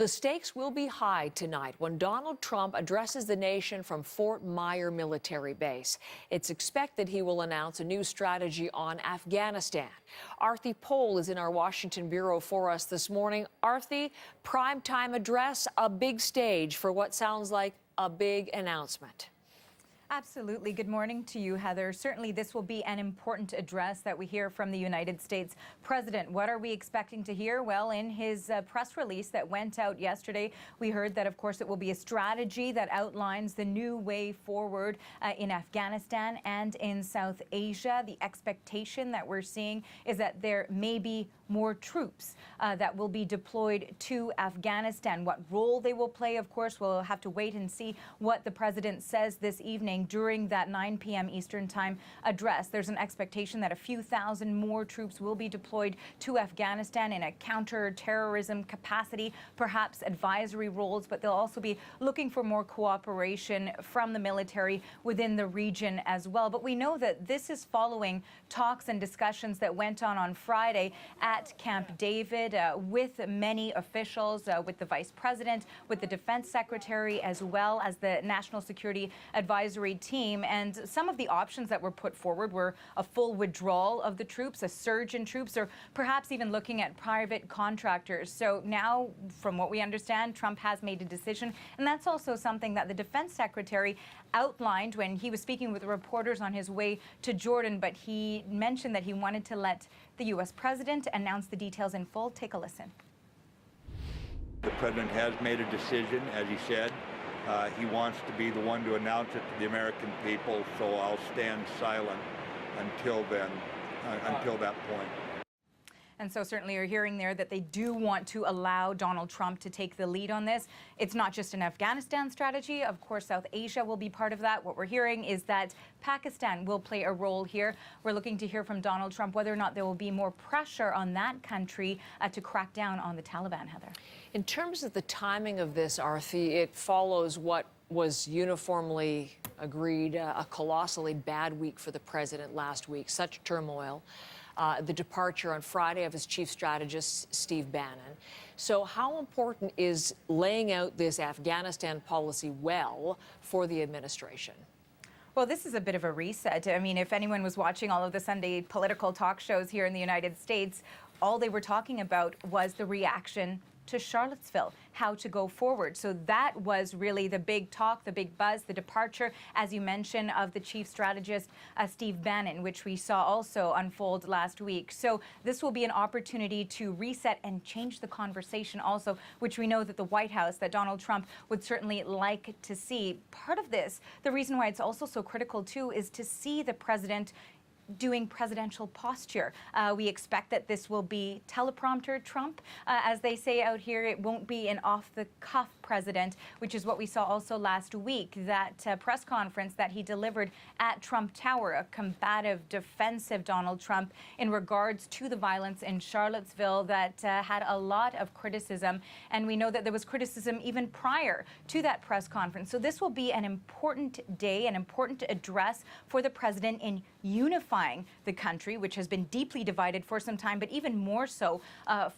The stakes will be high tonight when Donald Trump addresses the nation from Fort Myer military base. It's expected he will announce a new strategy on Afghanistan. Arthi Pole is in our Washington bureau for us this morning. Arthi, primetime address, a big stage for what sounds like a big announcement. Absolutely. Good morning to you, Heather. Certainly, this will be an important address that we hear from the United States President. What are we expecting to hear? Well, in his press release that went out yesterday, we heard that, of course, it will be a strategy that outlines the new way forward in Afghanistan and in South Asia. The expectation that we're seeing is that there may be more troops that will be deployed to Afghanistan. What role they will play, of course, we'll have to wait and see what the president says this evening during that 9 p.m. Eastern Time address. There's an expectation that a few thousand more troops will be deployed to Afghanistan in a counter-terrorism capacity, perhaps advisory roles, but they'll also be looking for more cooperation from the military within the region as well. But we know that this is following talks and discussions that went on Friday at Camp David with many officials, with the vice president, with the defense secretary, as well as the National Security Advisory team. And some of the options that were put forward were a full withdrawal of the troops, a surge in troops, or perhaps even looking at private contractors. So now, from what we understand, Trump has made a decision. And that's also something that the defense secretary outlined when he was speaking with reporters on his way to Jordan. But he mentioned that he wanted to let the U.S. president announce the details in full. Take a listen. The president has made a decision, as he said. He wants to be the one to announce it to the American people, so I'll stand silent until then, until that point. And so certainly you're hearing there that they do want to allow Donald Trump to take the lead on this. It's not just an Afghanistan strategy. Of course, South Asia will be part of that. What we're hearing is that Pakistan will play a role here. We're looking to hear from Donald Trump whether or not there will be more pressure on that country to crack down on the Taliban, Heather. In terms of the timing of this, Arthi, it follows what was uniformly agreed a colossally bad week for the president last week. Such turmoil. The departure on Friday of his chief strategist, Steve Bannon. So how important is laying out this Afghanistan policy well for the administration? Well, this is a bit of a reset. I mean, if anyone was watching all of the Sunday political talk shows here in the United States, all they were talking about was the reaction to Charlottesville, how to go forward. So that was really the big talk, the big buzz, the departure, as you mentioned, of the chief strategist, Steve Bannon, which we saw also unfold last week. So this will be an opportunity to reset and change the conversation also, which we know that the White House, that Donald Trump would certainly like to see. Part of this, the reason why it's also so critical too, is to see the president doing presidential posture. We expect that this will be teleprompter Trump. As they say out here, it won't be an off-the-cuff president, which is what we saw also last week, that press conference that he delivered at Trump Tower, a combative, defensive Donald Trump in regards to the violence in Charlottesville that had a lot of criticism. And we know that there was criticism even prior to that press conference. So this will be an important day, an important address for the president in unifying the country, which has been deeply divided for some time, but even more so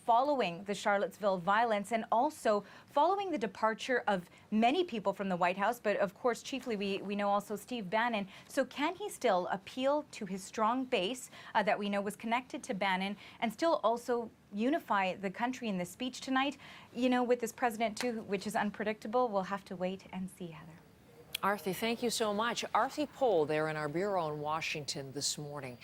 following the Charlottesville violence and also following the departure of many people from the White House, but of course, chiefly we know also Steve Bannon. So can he still appeal to his strong base that we know was connected to Bannon and still also unify the country in this speech tonight? You know, with this president too, which is unpredictable, we'll have to wait and see, Heather. Arthi, thank you so much. Arthi Pole there in our bureau in Washington this morning.